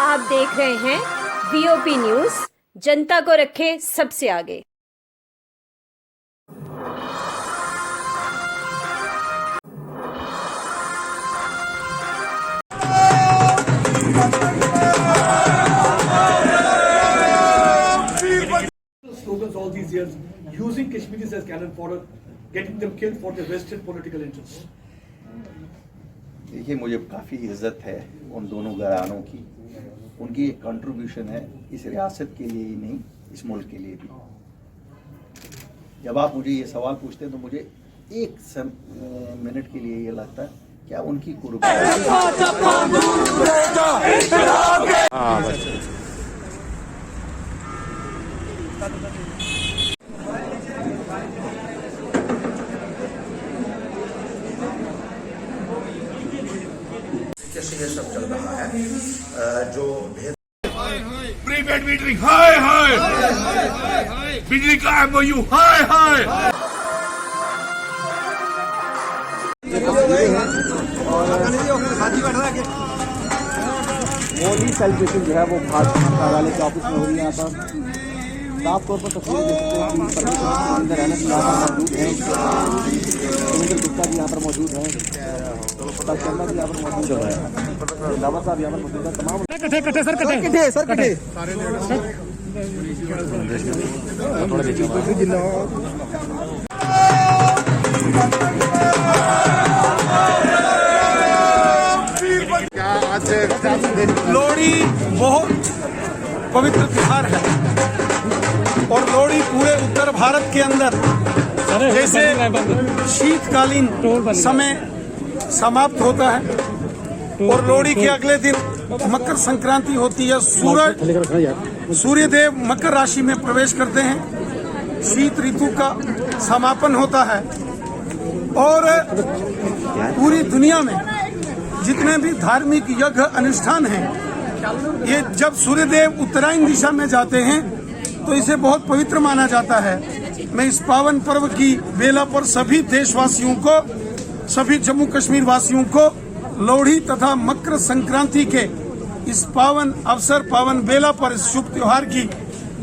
आप देख रहे हैं वीओपी न्यूज, जनता को रखे सबसे आगे। Slogans all these years using Kashmiris as cannon fodder, getting them killed for their vested political interests. देखिए, मुझे काफ़ी इज्जत है उन दोनों घरानों की। उनकी एक कंट्रीब्यूशन है इस रियासत के लिए ही नहीं, इस मुल्क के लिए भी। जब आप मुझे ये सवाल पूछते हैं तो मुझे एक मिनट के लिए ये लगता है क्या उनकी कुर्बानी। कैसे ये सब चल रहा है जो प्रीपेड मीटरिंग हाय हाय, बिजली का एमओयू हाय हाय। होली सेलिब्रेशन जो है वो भाजपा वाले के ऑफिस में हो रही है। यहाँ पर साफ तौर पर तस्वीर देख सकते हैं कि परमेश्वर के अंदर रहने के यहाँ पर मौजूद है, सुरेंद्र गुप्ता भी यहाँ पर मौजूद है, प्रताप शर्मा भी यहाँ पर मौजूद है, लावा साहब यहाँ पर मौजूद है। तमाम लोहड़ी बहुत पवित्र त्योहार है और लोहड़ी पूरे उत्तर भारत के अंदर जैसे शीतकालीन समय समाप्त होता है और लोहड़ी के अगले दिन मकर संक्रांति होती है। सूर्यदेव मकर राशि में प्रवेश करते हैं, शीत ऋतु का समापन होता है और पूरी दुनिया में जितने भी धार्मिक यज्ञ अनुष्ठान हैं, ये जब सूर्यदेव उत्तरायण दिशा में जाते हैं तो इसे बहुत पवित्र माना जाता है। मैं इस पावन पर्व की बेला पर सभी देशवासियों को, सभी जम्मू कश्मीर वासियों को लोहड़ी तथा मकर संक्रांति के इस पावन अवसर, पावन बेला पर इस शुभ त्योहार की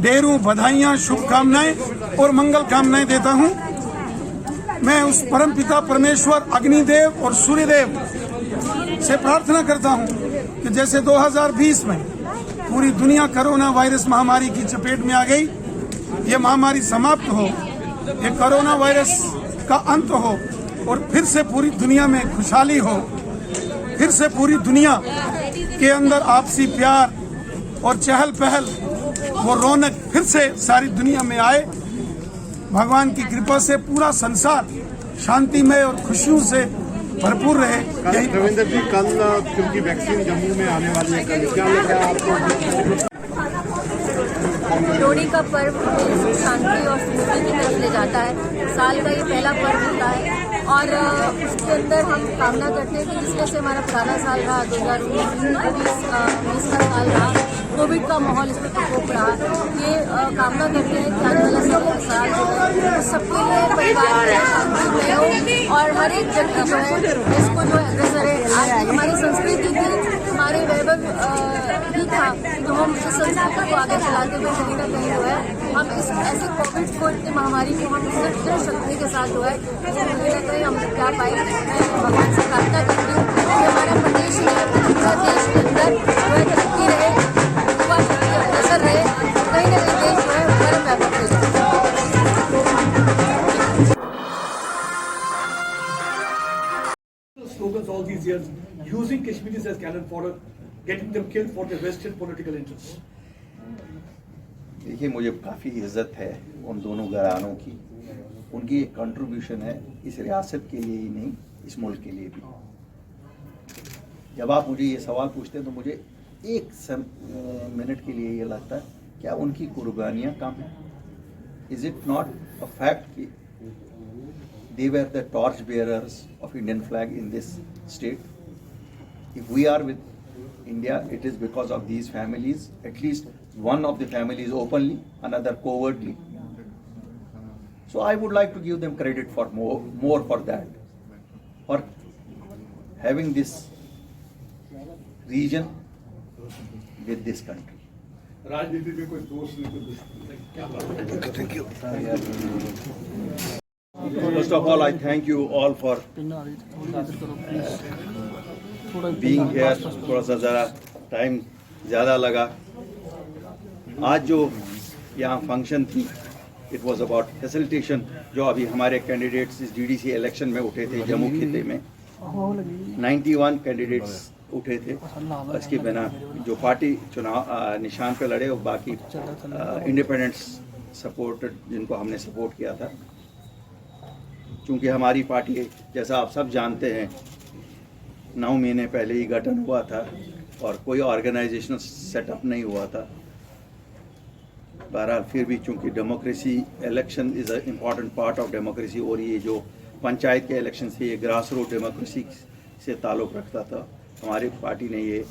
ढेरों बधाइयां, शुभकामनाएं और मंगल कामनाएं देता हूं। मैं उस परम पिता परमेश्वर अग्निदेव और सूर्यदेव से प्रार्थना करता हूं कि जैसे 2020 में पूरी दुनिया कोरोना वायरस महामारी की चपेट में आ गई, ये महामारी समाप्त हो, ये कोरोना वायरस का अंत हो और फिर से पूरी दुनिया में खुशहाली हो, फिर से पूरी दुनिया के अंदर आपसी प्यार और चहल पहल, वो रौनक फिर से सारी दुनिया में आए। भगवान की कृपा से पूरा संसार शांतिमय और खुशियों से भरपूर रहे। रविंद्र जी, कल क्योंकि वैक्सीन जम्मू में आने वाली है, कल क्या लग रहा है आपको? लोहड़ी का पर्व शांति और स्मृति की तरफ ले जाता है। साल का ये पहला पर्व होता है और उसके अंदर हम कामना करते हैं कि जिस से हमारा पुराना साल रहा, 2019 का साल रहा, कोविड का माहौल इसमें प्रकोप रहा, ये कामना करते हैं कि आने वाला साल जो है सबके लिए परिवार में शांति हो और हर एक व्यक्ति जो है इसको जो अग्रसर है। आज हमारी संस्कृति थी, हमारे वैभव भी था, तो हम इस संस्कृति को आगे चलाते हुए कहीं ना कहीं जो है हम इस ऐसे कोविड को, इतनी महामारी को हम इस शक्ति के साथ जो है कहीं ना कहीं हम क्या पाए। मैं भगवान से प्रार्थना करती हूँ कि हमारा प्रदेश पूरा देश के अंदर जो है तरक्की रहे, युवा शक्ति अग्रसर रहे, कहीं ना कहीं देश जो है परम व्यापक हो जाए। Slogans all these years using Kashmiris as cannon fodder, getting them killed for their vested political interests. देखिए, मुझे काफ़ी इज्जत है उन दोनों घरानों की। उनकी एक कंट्रीब्यूशन है इस रियासत के लिए ही नहीं, इस मुल्क के लिए भी। जब आप मुझे ये सवाल पूछते हैं तो मुझे एक मिनट के लिए ये लगता है क्या उनकी कुर्बानियाँ कम हैं? Is it not a fact कि they were the torch bearers of Indian flag in this state? If we are with India, it is because of these families. At least one of the families openly, another covertly. So I would like to give them credit for more for that, for having this region with this country. राजनीति में कोई दोस्त नहीं, कोई दुश्मन नहीं, क्या बात है। Thank you. First of all, I thank you all for being here. थोड़ा सा ज़रा टाइम ज़्यादा लगा। आज जो यहाँ फंक्शन थी, इट वॉज अबाउट फैसिलिटेशन। जो अभी हमारे कैंडिडेट्स इस DDC इलेक्शन में उठे थे जम्मू खिते में, 91 कैंडिडेट्स उठे थे। इसके बिना जो पार्टी चुनाव निशान पे लड़े और बाकी इंडिपेंडेंट्स सपोर्टेड, जिनको हमने सपोर्ट किया था। चूँकि हमारी पार्टी, जैसा आप सब जानते हैं, 9 महीने पहले ही गठन हुआ था और कोई ऑर्गेनाइजेशनल सेटअप नहीं हुआ था। बहरहाल फिर भी चूँकि democracy, election is a important part of democracy, और ये जो पंचायत के इलेक्शन से, ये ग्रास रूट डेमोक्रेसी से ताल्लुक़ रखता था, हमारी पार्टी ने ये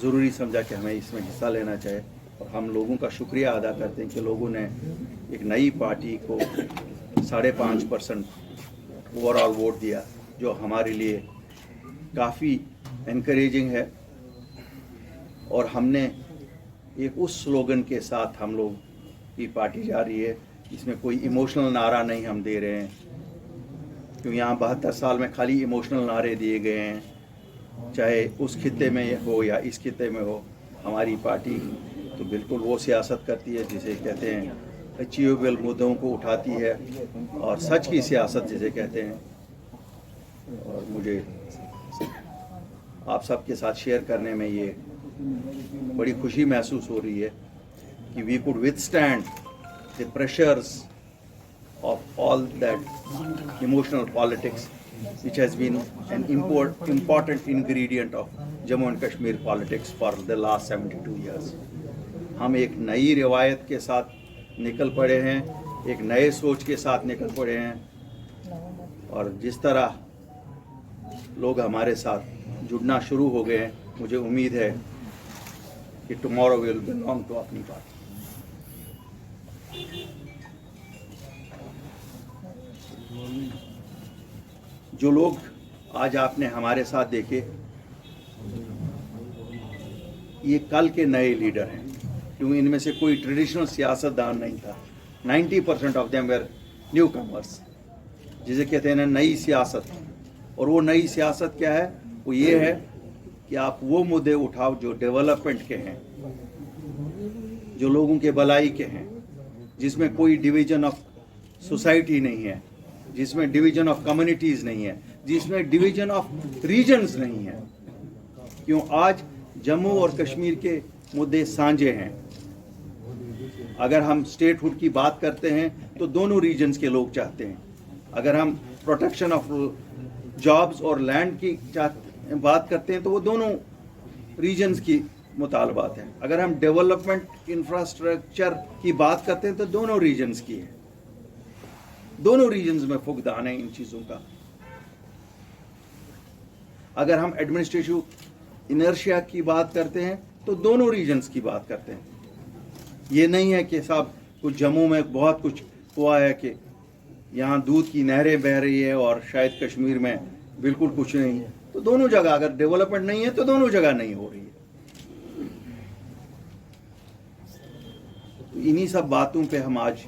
ज़रूरी समझा कि हमें इसमें हिस्सा लेना चाहिए। और हम लोगों का शुक्रिया अदा करते हैं कि लोगों ने एक नई पार्टी को 5.5% ओवरऑल वोट दिया, जो हमारे लिए काफ़ी इनकरेजिंग है। और हमने एक उस स्लोगन के साथ हम लोग की पार्टी जा रही है, इसमें कोई इमोशनल नारा नहीं हम दे रहे हैं, क्योंकि यहाँ 72 साल में खाली इमोशनल नारे दिए गए हैं, चाहे उस खित्ते में हो या इस खित्ते में हो। हमारी पार्टी तो बिल्कुल वो सियासत करती है जिसे कहते हैं अचीवेबल मुद्दों को उठाती है, और सच की सियासत जिसे कहते हैं। और मुझे आप सबके साथ शेयर करने में ये बड़ी खुशी महसूस हो रही है कि we could withstand the pressures of all that emotional politics which has been an important ingredient of Jammu and Kashmir politics for the last 72 years. हम एक नई रिवायत के साथ निकल पड़े हैं, एक नए सोच के साथ निकल पड़े हैं, और जिस तरह लोग हमारे साथ जुड़ना शुरू हो गए हैं, मुझे उम्मीद है कि टुमारो विल बिलोंग टू अपनी पार्टी। जो लोग आज आपने हमारे साथ देखे, ये कल के नए लीडर हैं, क्योंकि इनमें से कोई ट्रेडिशनल सियासतदान नहीं था। 90% of them were new commerce, जिसे कहते हैं ना नई सियासत। और वो नई सियासत क्या है? वो ये है कि आप वो मुद्दे उठाओ जो डेवलपमेंट के हैं, जो लोगों के भलाई के हैं, जिसमें कोई डिवीजन ऑफ सोसाइटी नहीं है, जिसमें डिवीजन ऑफ कम्युनिटीज़ नहीं है, जिसमें डिवीजन ऑफ रीजन्स नहीं है। क्यों आज जम्मू और कश्मीर के मुद्दे साझे हैं। अगर हम स्टेटहुड की बात करते हैं तो दोनों रीजन्स के लोग चाहते हैं। अगर हम प्रोटेक्शन ऑफ जॉब्स और लैंड की बात करते हैं तो वो दोनों रीजन्स की मुतालबात हैं। अगर हम डेवलपमेंट इंफ्रास्ट्रक्चर की बात करते हैं तो दोनों रीजन्स की है। दोनों रीजन्स में फुकदान है इन चीज़ों का। अगर हम एडमिनिस्ट्रेटिव इनर्शिया की बात करते हैं तो दोनों रीजन्स की बात करते हैं। ये नहीं है कि साहब कुछ जम्मू में बहुत कुछ हुआ है कि यहाँ दूध की नहरें बह रही है और शायद कश्मीर में बिल्कुल कुछ नहीं है। तो दोनों जगह अगर डेवलपमेंट नहीं है तो दोनों जगह नहीं हो रही है। तो इन्हीं सब बातों पे हम आज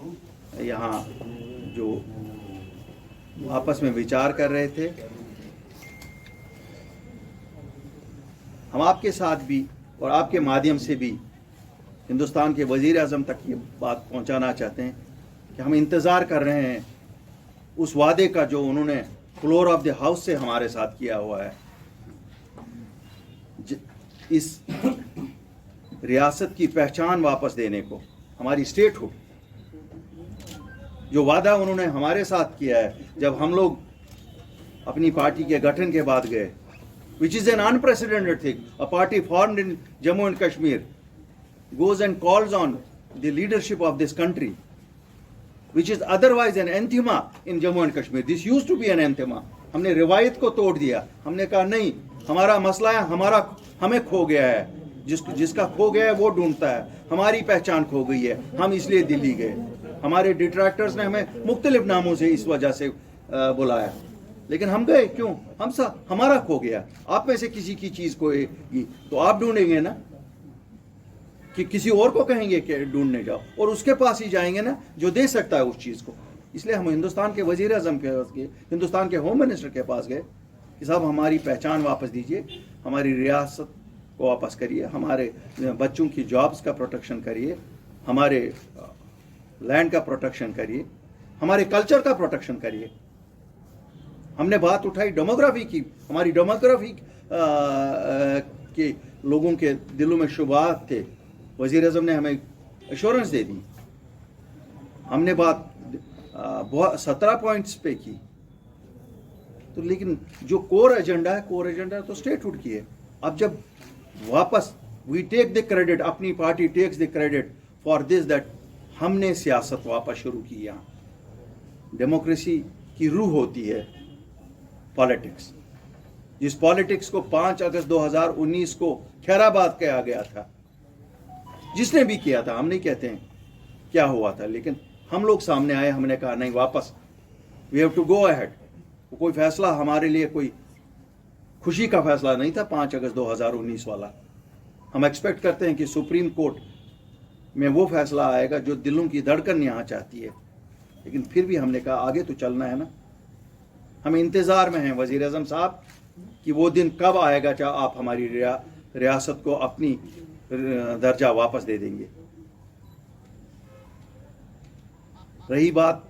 यहाँ जो आपस में विचार कर रहे थे, हम आपके साथ भी और आपके माध्यम से भी हिंदुस्तान के वजीर आज़म तक ये बात पहुंचाना चाहते हैं कि हम इंतज़ार कर रहे हैं उस वादे का जो उन्होंने फ्लोर ऑफ द हाउस से हमारे साथ किया हुआ है। इस रियासत की पहचान वापस देने को, हमारी स्टेटहुड, जो वादा उन्होंने हमारे साथ किया है जब हम लोग अपनी पार्टी के गठन के बाद गए, which is an unprecedented thing. A party formed in Jammu and Kashmir goes and calls on the leadership of this country, which is otherwise an anathema in Jammu and Kashmir. This used to be an anathema. हमने रिवायत को तोड़ दिया। हमने कहा नहीं, हमारा मसला है, हमें खो गया है, जिसका खो गया है वो ढूंढता है। हमारी पहचान खो गई है, हम इसलिए दिल्ली गए। हमारे डिट्रैक्टर्स ने हमें मुख्तलिफ नामों से इस वजह से बुलाया, लेकिन हम गए क्यों? हमारा खो गया। आप में से किसी की चीज़ को तो आप ढूंढेंगे ना। कि किसी और को कहेंगे कि ढूंढने जाओ, और उसके पास ही जाएंगे ना जो दे सकता है उस चीज़ को। इसलिए हम हिंदुस्तान के वजीर आजम के पास गए, हिंदुस्तान के होम मिनिस्टर के पास गए कि साहब हमारी पहचान वापस दीजिए, हमारी रियासत को वापस करिए, हमारे बच्चों की जॉब्स का प्रोटेक्शन करिए, हमारे लैंड का प्रोटेक्शन करिए, हमारे कल्चर का प्रोटेक्शन करिए। हमने बात उठाई डेमोग्राफी की, हमारी डेमोग्राफी के लोगों के दिलों में शुबहात थे, वजीर आजम ने हमें एश्योरेंस दे दी। हमने बात 17 पॉइंट्स पे की, तो लेकिन जो कोर एजेंडा तो स्टेटहुड की है। अब जब वापस वी टेक द क्रेडिट, अपनी party takes the credit for this that हमने सियासत वापस शुरू की। यहाँ डेमोक्रेसी की रूह होती है पॉलिटिक्स, जिस पॉलिटिक्स को 5 अगस्त 2019 को खैराबाद किया गया था, जिसने भी किया था, हम नहीं कहते हैं क्या हुआ था, लेकिन हम लोग सामने आए, हमने कहा नहीं वापस, we have to go ahead. कोई फैसला हमारे लिए कोई खुशी का फैसला नहीं था 5 अगस्त 2019 वाला। हम एक्सपेक्ट करते हैं कि सुप्रीम कोर्ट में वो फैसला आएगा जो दिलों की धड़कन यहाँ चाहती है, लेकिन फिर भी हमने कहा आगे तो चलना है ना। हम इंतज़ार में हैं वज़ीर आज़म साहब कि वो दिन कब आएगा जब आप हमारी रियासत को अपनी दर्जा वापस दे देंगे। रही बात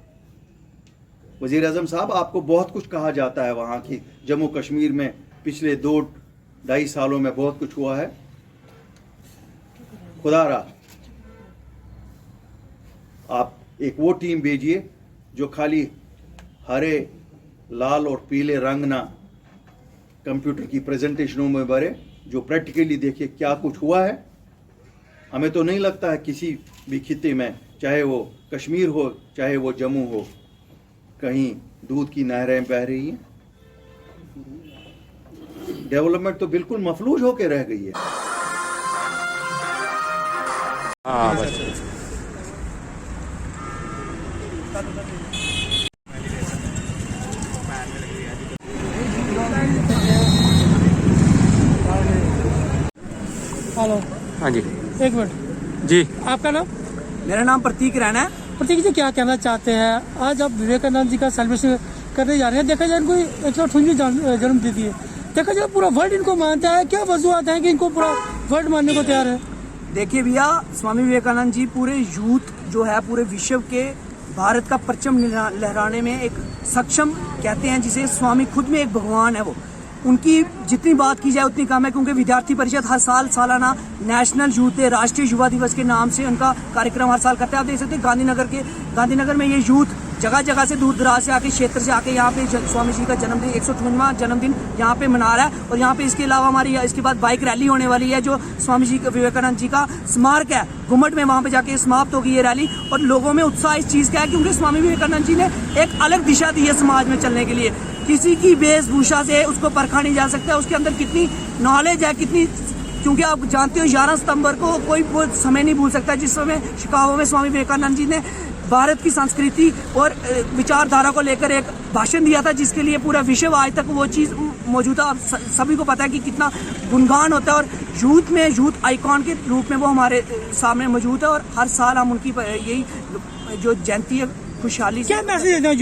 वज़ीर आज़म साहब, आपको बहुत कुछ कहा जाता है वहाँ की जम्मू कश्मीर में पिछले 2-2.5 सालों में बहुत कुछ हुआ है। खुदारा आप एक वो टीम भेजिए जो खाली हरे, लाल और पीले रंग ना कंप्यूटर की प्रेजेंटेशनों में भरे, जो प्रैक्टिकली देखिए क्या कुछ हुआ है। हमें तो नहीं लगता है किसी भी खिते में, चाहे वो कश्मीर हो चाहे वो जम्मू हो, कहीं दूध की नहरें बह रही हैं। डेवलपमेंट तो बिल्कुल मफलूज होकर रह गई है। हेलो, हाँ जी, एक मिनट जी, आपका नाम? मेरा नाम प्रतीक रैना है। प्रतीक जी, क्या कहना चाहते हैं? आज आप विवेकानंद जी का सेलिब्रेशन करने जा रहे हैं। देखा जाए इनको 158वीं जन्म तिथि है, देखा जाए पूरा वर्ल्ड इनको मानता है। क्या वजूहत है कि इनको पूरा वर्ल्ड मानने को तैयार है? देखिए भैया, स्वामी विवेकानंद जी पूरे यूथ जो है पूरे विश्व के भारत का परचम लहराने में एक सक्षम कहते हैं, जिसे स्वामी खुद में एक भगवान है। वो उनकी जितनी बात की जाए उतनी कम है, क्योंकि विद्यार्थी परिषद हर साल सालाना नेशनल यूथ डे, राष्ट्रीय युवा दिवस के नाम से उनका कार्यक्रम हर साल करते हैं। आप देख सकते हैं गांधीनगर में ये यूथ जगह जगह से दूर दराज से आके, क्षेत्र से आके यहाँ पे स्वामी जी का जन्मदिन 158वां जन्मदिन यहाँ पे मना रहा है। और यहाँ पे इसके अलावा हमारी इसके बाद बाइक रैली होने वाली है, जो स्वामी जी का विवेकानंद जी का स्मारक है घुमट में, वहाँ पे जाके समाप्त होगी ये रैली। और लोगों में उत्साह इस चीज का है क्योंकि स्वामी विवेकानंद जी ने एक अलग दिशा दी है समाज में चलने के लिए। किसी की वेशभूषा से उसको परखा नहीं जा सकता, उसके अंदर कितनी नॉलेज है, कितनी, क्योंकि आप जानते हो 11 सितंबर को कोई वो समय नहीं भूल सकता जिस समय शिकागो में स्वामी विवेकानंद जी ने भारत की संस्कृति और विचारधारा को लेकर एक भाषण दिया था, जिसके लिए पूरा विश्व आज तक वो चीज मौजूद है। और सभी को पता है कि कितना गुणगान होता है, और यूथ में यूथ आइकॉन के रूप में वो हमारे सामने मौजूद है। और हर साल हम उनकी यही जो जयंती है खुशहाली से। क्या मैसेज देना है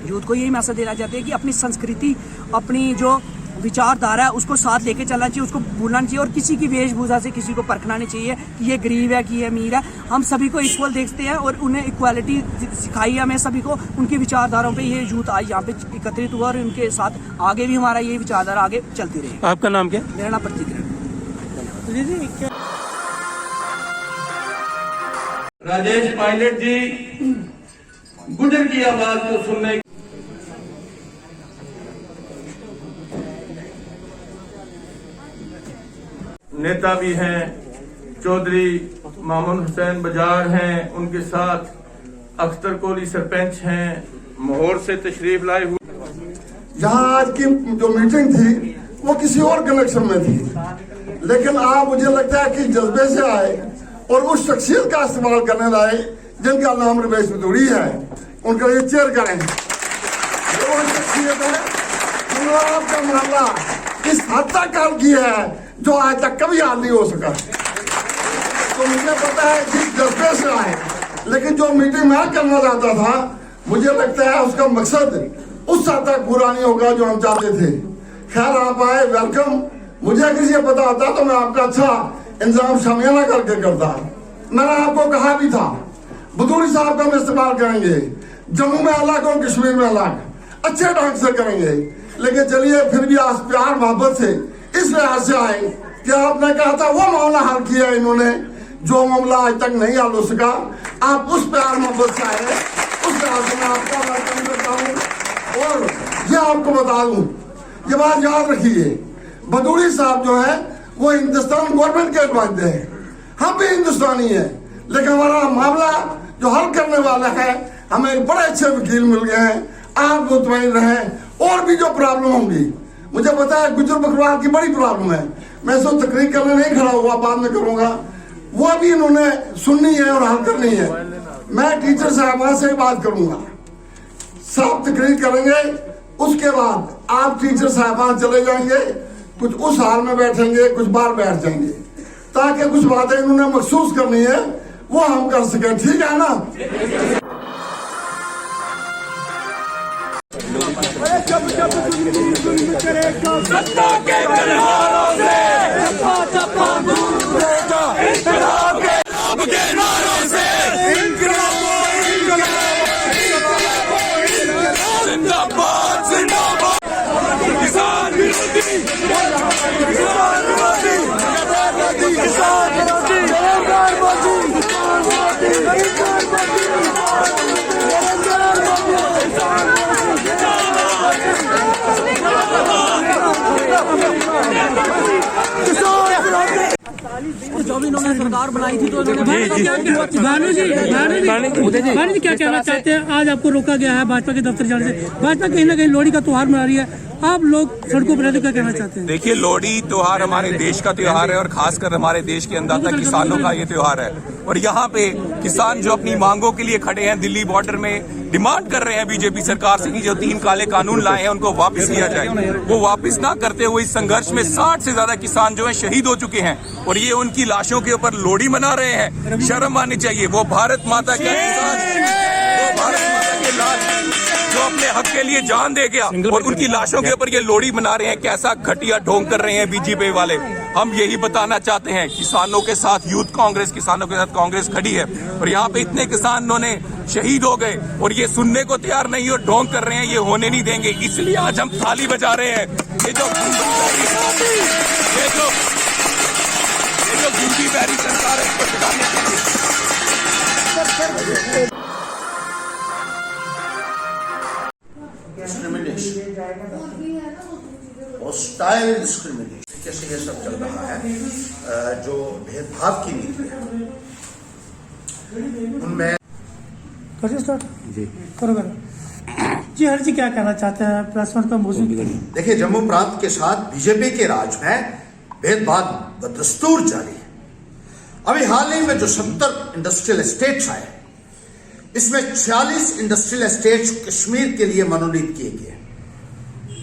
यूथ को यही मैसेज देना चाहते हैं कि अपनी संस्कृति, अपनी जो विचारधारा है उसको साथ लेके चलना चाहिए, उसको भूलना नहीं चाहिए। और किसी की वेशभूषा से किसी को परखना नहीं चाहिए कि ये गरीब है कि ये अमीर है। हम सभी को इक्वल देखते हैं और उन्हें इक्वालिटी सिखाई है हमें सभी को। उनकी विचारधाराओं पे ये यूथ आज यहाँ पे एकत्रित हुआ और उनके साथ आगे भी हमारा ये विचारधारा आगे चलती रहेगी। आपका नाम क्या? मेरा नाम प्रतीक है। राजेश पायलट जी गुजर की आवाज को सुनने नेता भी हैं, चौधरी मामून हुसैन बजाज हैं, उनके साथ अख्तर कोहली सरपंच हैं, माहौर से तशरीफ लाए हुए। यहाँ आज की जो मीटिंग थी वो किसी और कनेक्शन में थी, लेकिन आप मुझे लगता है कि जज्बे से आए और उस शख्सियत का इस्तेमाल करने लाए जिनका नाम रमेश बिदूड़ी है, उनका ये चेयर करें। वो शख्सियत है जिन्होंने आपका मोहल्ला इस हद तक काम किया है जो आज तक कभी हाल नहीं हो सका। तो मुझे पता है जिस जज्बे से आए, लेकिन जो मीटिंग मैं करना चाहता था, मुझे लगता है उसका मकसद उस हद तक पूरा नहीं होगा जो हम चाहते थे। खैर आप आए, वेलकम। मुझे अगर ये पता होता तो मैं आपका अच्छा इंतजाम शामियाना करके करता। मैंने आपको कहा भी था बदूरी साहब का हम इस्तेमाल करेंगे, जम्मू में अलग और कश्मीर में अलग, अच्छे ढंग से करेंगे। लेकिन चलिए फिर भी आज प्यार मोहब्बत से इस लिहाज से आए कि आपने कहा था वो मामला हल किया इन्होंने जो मामला आज तक नहीं हल हो सका। आप उस प्यार मोहब्बत से आए, उस लिहाज से मैं आपका वेलकम करता हूँ। और ये आपको बता दूं, ये बात याद रखिए, बदूरी साहब जो है वो हिंदुस्तान गवर्नमेंट के नुमाइंदे हैं, हम भी हिंदुस्तानी हैं, लेकिन हमारा मामला जो हल करने वाला है, हमें बड़े अच्छे वकील मिल गए हैं। आप मुतमईन रहें, और भी जो प्रॉब्लम होंगी, मुझे पता है गुजर बकरवाल की बड़ी प्रॉब्लम है, मैं इसको तकरीर करने नहीं खड़ा हुआ, बाद में करूंगा, वो भी इन्होंने सुननी है और हल करनी है। मैं टीचर साहबान से बात करूंगा, सब तकरीर करेंगे, उसके बाद आप टीचर साहबान चले जाएंगे, कुछ उस हाल में बैठेंगे, कुछ बाहर बैठ जाएंगे, ताकि कुछ बातें इन्होंने महसूस करनी है वो हम कर सकें। ठीक है ना? जब इन्होंने सरकार बनाई थी तो भानु जी क्या कहना चाहते हैं? आज आपको रोका गया है भाजपा के दफ्तर जाने से। भाजपा कहीं ना कहीं लोहड़ी का त्योहार मना रही है, आप लोग सड़कों पर रहकर क्या कहना चाहते हैं? देखिए, लोहड़ी त्योहार हमारे देश का त्योहार है और खासकर हमारे देश के अंदर किसानों का ये त्योहार है। और यहाँ पे किसान जो अपनी मांगों के लिए खड़े हैं, दिल्ली बॉर्डर में डिमांड कर रहे हैं बीजेपी सरकार से कि जो 3 काले कानून लाए हैं उनको वापस लिया जाए। वो वापस ना करते हुए इस संघर्ष में 60 से ज्यादा किसान जो है शहीद हो चुके हैं और ये उनकी लाशों के ऊपर लोहड़ी मना रहे हैं। शर्म आनी चाहिए। वो भारत माता के किसान, वो भारत माता के लाल जो अपने हक के लिए जान दे गया और उनकी लाशों के ऊपर ये लोहड़ी मना रहे हैं। कैसा घटिया ढोंग कर रहे हैं बीजेपी वाले। हम यही बताना चाहते हैं, किसानों के साथ यूथ कांग्रेस, किसानों के साथ कांग्रेस खड़ी है और यहाँ पे इतने किसानों ने शहीद हो गए और ये सुनने को तैयार नहीं और ढोंग कर रहे हैं। ये होने नहीं देंगे, इसलिए आज हम ताली बजा रहे हैं। ये जो गिनती बैरी सरकार है इसको छुड़ाने के लिए। हॉस्टाइल डिस्क्रिमिनेशन कैसे ये सब चल रहा है, जो भेदभाव की नीति है उनमें जी हर जी क्या कहना चाहते हैं? प्रेस का मौजूद। देखिए, जम्मू प्रांत के साथ बीजेपी के राज में भेदभाव बदस्तूर जारी है। अभी हाल ही में जो 70 इंडस्ट्रियल एस्टेट्स आए, इसमें 46 इंडस्ट्रियल एस्टेट्स कश्मीर के लिए मनोनीत किए गए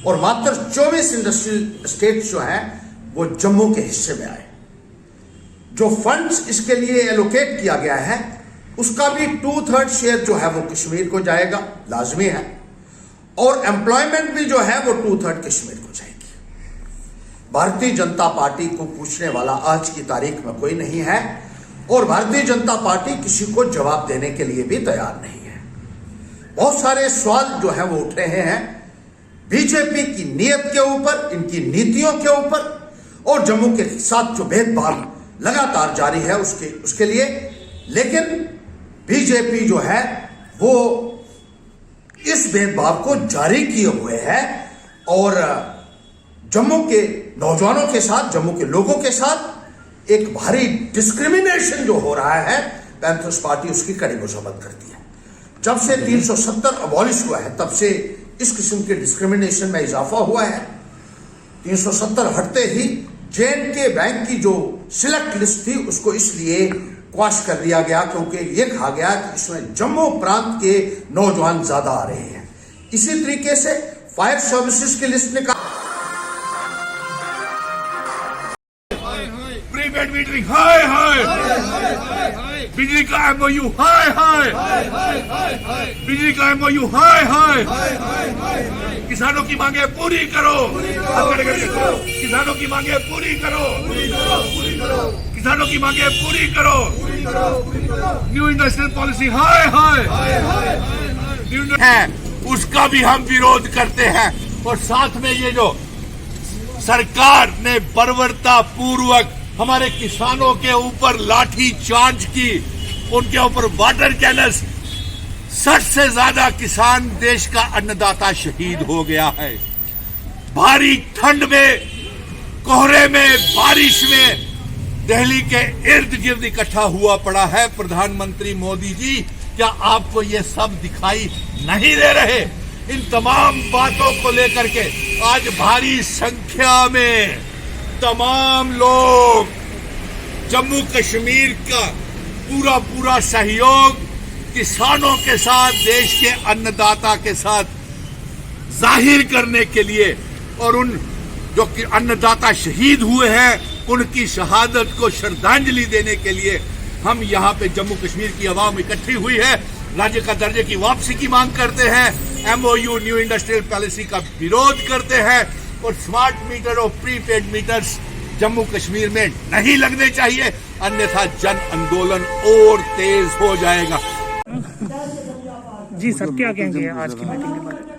और मात्र 24 इंडस्ट्रियल एस्टेट्स जो हैं वो जम्मू के हिस्से में आए। जो फंड्स इसके लिए एलोकेट किया गया है उसका भी 2/3 शेयर जो है वो कश्मीर को जाएगा, लाजमी है। और एम्प्लॉयमेंट भी जो है वो 2/3 कश्मीर को जाएगी। भारतीय जनता पार्टी को पूछने वाला आज की तारीख में कोई नहीं है और भारतीय जनता पार्टी किसी को जवाब देने के लिए भी तैयार नहीं है। बहुत सारे सवाल जो है वो उठ रहे हैं बीजेपी की नीयत के ऊपर, इनकी नीतियों के ऊपर और जम्मू के साथ जो भेदभाव लगातार जारी है उसके लिए। लेकिन बीजेपी जो है वो इस भेदभाव को जारी किए हुए है और जम्मू के नौजवानों के साथ, जम्मू के लोगों के साथ एक भारी डिस्क्रिमिनेशन जो हो रहा है, पैंथर्स पार्टी उसकी कड़ी मजम्मत करती है। जब से 370 अबॉलिश हुआ है तब से इस किस्म के डिस्क्रिमिनेशन में इजाफा हुआ है। 370 हटते ही J&K बैंक की जो सिलेक्ट लिस्ट थी उसको इसलिए क्वाश कर दिया गया क्योंकि ये कहा गया कि इसमें जम्मू प्रांत के नौजवान ज्यादा आ रहे हैं। इसी तरीके से फायर सर्विसेज की लिस्ट निकाल मीटरिंग हाय हाय, बिजली का MOU हाय हाय, बिजली का MOU हाय हाय, किसानों की मांगे पूरी करो, किसानों की मांगे पूरी करो, किसानों की मांगे पूरी करो, न्यू इंडस्ट्रियल पॉलिसी हाय हाय है, उसका भी हम विरोध करते हैं। और साथ में ये जो सरकार ने बर्बरता पूर्वक हमारे किसानों के ऊपर लाठी चार्ज की, उनके ऊपर वाटर कैनल्स, 60 से ज्यादा किसान देश का अन्नदाता शहीद हो गया है। भारी ठंड में, कोहरे में, बारिश में दिल्ली के इर्द गिर्द इकट्ठा हुआ पड़ा है। प्रधानमंत्री मोदी जी, क्या आपको ये सब दिखाई नहीं दे रहे? इन तमाम बातों को लेकर के आज भारी संख्या में तमाम लोग जम्मू कश्मीर का पूरा सहयोग किसानों के साथ, देश के अन्नदाता के साथ जाहिर करने के लिए, और उन जो कि अन्नदाता शहीद हुए हैं उनकी शहादत को श्रद्धांजलि देने के लिए हम यहाँ पे जम्मू कश्मीर की आवाम इकट्ठी हुई है। राज्य का दर्जे की वापसी की मांग करते हैं, MOU न्यू इंडस्ट्रियल पॉलिसी का विरोध करते हैं, और स्मार्ट मीटर और प्रीपेड मीटर्स जम्मू कश्मीर में नहीं लगने चाहिए, अन्यथा जन आंदोलन और तेज हो जाएगा। जी सर, क्या कहेंगे आज की मीटिंग के बारे में?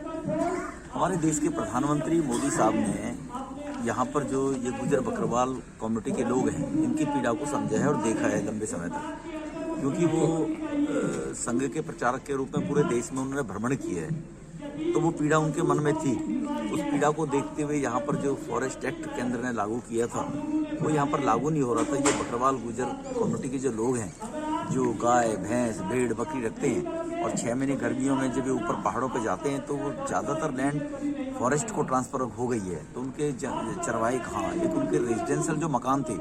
हमारे देश के प्रधानमंत्री मोदी साहब ने यहाँ पर जो ये गुजर बकरवाल कम्युनिटी के लोग हैं, इनकी पीड़ा को समझा है और देखा है लंबे समय तक, क्योंकि वो संघ के प्रचारक के रूप में पूरे देश में उन्होंने भ्रमण किया है, तो वो पीड़ा उनके मन में थी। उस पीड़ा को देखते हुए यहाँ पर जो फॉरेस्ट एक्ट केंद्र ने लागू किया था, वो यहाँ पर लागू नहीं हो रहा था। ये बकरवाल गुजर कम्युनिटी के जो लोग हैं, जो गाय, भैंस, भेड़, बकरी रखते हैं, और 6 महीने गर्मियों में जब ये ऊपर पहाड़ों पे जाते हैं तो वो ज़्यादातर लैंड फॉरेस्ट को ट्रांसफर हो गई है, तो उनके चरवाही कहाँ, एक उनके रेजिडेंशियल जो मकान थे,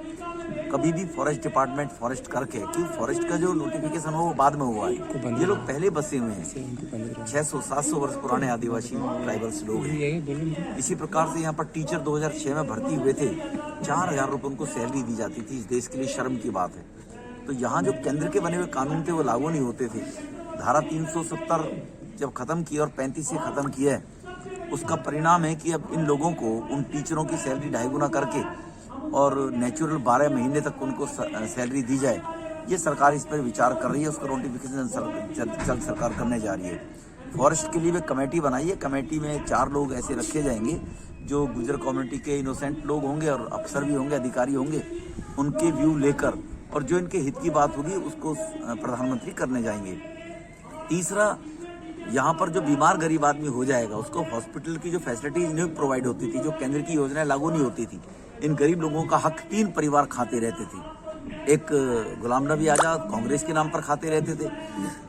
कभी भी फॉरेस्ट डिपार्टमेंट फॉरेस्ट करके, क्योंकि फॉरेस्ट का जो नोटिफिकेशन हो वो बाद में हुआ है। ये लोग पहले बसे हुए हैं, 600-700 वर्ष पुराने आदिवासी ट्राइबल्स लोग हैं। इसी प्रकार से यहाँ पर टीचर 2006 में भर्ती हुए थे, 4000 रुपये उनको सैलरी दी जाती थी। इस देश के लिए शर्म की बात है। तो यहाँ जो केंद्र के बने हुए कानून थे वो लागू नहीं होते थे। धारा 370 जब खत्म किया और 35 से खत्म किया है, उसका परिणाम है कि अब इन लोगों को, उन टीचरों की सैलरी 2.5 गुना करके और नेचुरल 12 महीने तक उनको सैलरी दी जाए। ये सरकार इस पर विचार कर रही है, उसका नोटिफिकेशन जल्द सरकार करने जा रही है। फॉरेस्ट के लिए भी कमेटी बनाई है, कमेटी में 4 लोग ऐसे रखे जाएंगे जो गुजर कम्युनिटी के इनोसेंट लोग होंगे और अफसर भी होंगे, अधिकारी होंगे, उनके व्यू लेकर और जो इनके हित की बात होगी उसको प्रधानमंत्री करने जाएंगे। तीसरा, यहाँ पर जो बीमार गरीब आदमी हो जाएगा उसको हॉस्पिटल की जो फैसिलिटीज नहीं प्रोवाइड होती थी, जो केंद्र की योजनाएं लागू नहीं होती थी, इन गरीब लोगों का हक 3 परिवार खाते रहते थे। एक गुलाम नबी आजाद कांग्रेस के नाम पर खाते रहते थे,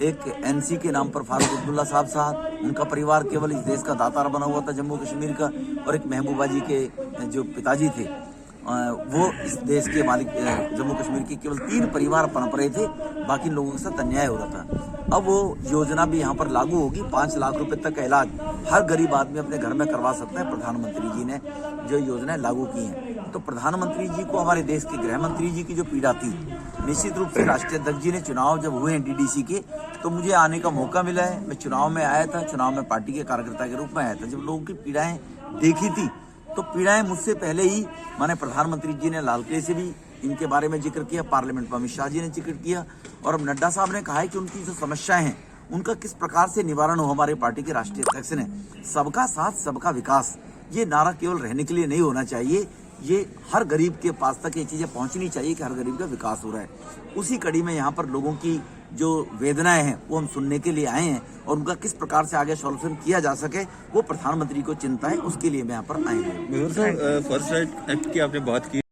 एक NC के नाम पर फारूक अब्दुल्ला साहब, उनका परिवार केवल इस देश का दातार बना हुआ था जम्मू कश्मीर का, और एक महबूबा जी के जो पिताजी थे वो इस देश के मालिक, जम्मू कश्मीर के केवल 3 परिवार पनप रहे थे, बाकी लोगों के साथ अन्याय हो रहा था। अब वो योजना भी यहाँ पर लागू होगी। 5 लाख रुपए तक का इलाज हर गरीब आदमी अपने घर में करवा सकता है। प्रधानमंत्री जी ने जो योजनाएं लागू की हैं, तो प्रधानमंत्री जी को हमारे देश के गृह मंत्री जी की जो पीड़ा थी, निश्चित रूप से राष्ट्रीय अध्यक्ष जी ने चुनाव जब हुए हैं DDC के, तो मुझे आने का मौका मिला है। मैं चुनाव में आया था, चुनाव में पार्टी के कार्यकर्ता के रूप में आया था। जब लोगों की पीड़ाएं देखी थी, तो पीड़ाएं मुझसे पहले ही माने प्रधानमंत्री जी ने लाल किले से भी इनके बारे में जिक्र किया, पार्लियामेंट में अमित शाह जी ने जिक्र किया, और अब नड्डा साहब ने कहा है कि उनकी जो समस्याएं हैं उनका किस प्रकार से निवारण हो। हमारे पार्टी के राष्ट्रीय अध्यक्ष ने सबका साथ सबका विकास, ये नारा केवल रहने के लिए नहीं होना चाहिए, ये हर गरीब के पास तक ये चीजें पहुंचनी चाहिए कि हर गरीब का विकास हो रहा है। उसी कड़ी में यहाँ पर लोगों की जो वेदनाएं हैं वो हम सुनने के लिए आए हैं, और उनका किस प्रकार से आगे सॉल्यूशन किया जा सके वो प्रधानमंत्री को चिंता है, उसके लिए मैं यहाँ पर आए हैं। फर्स्ट राइट एक्ट की आपने बात की।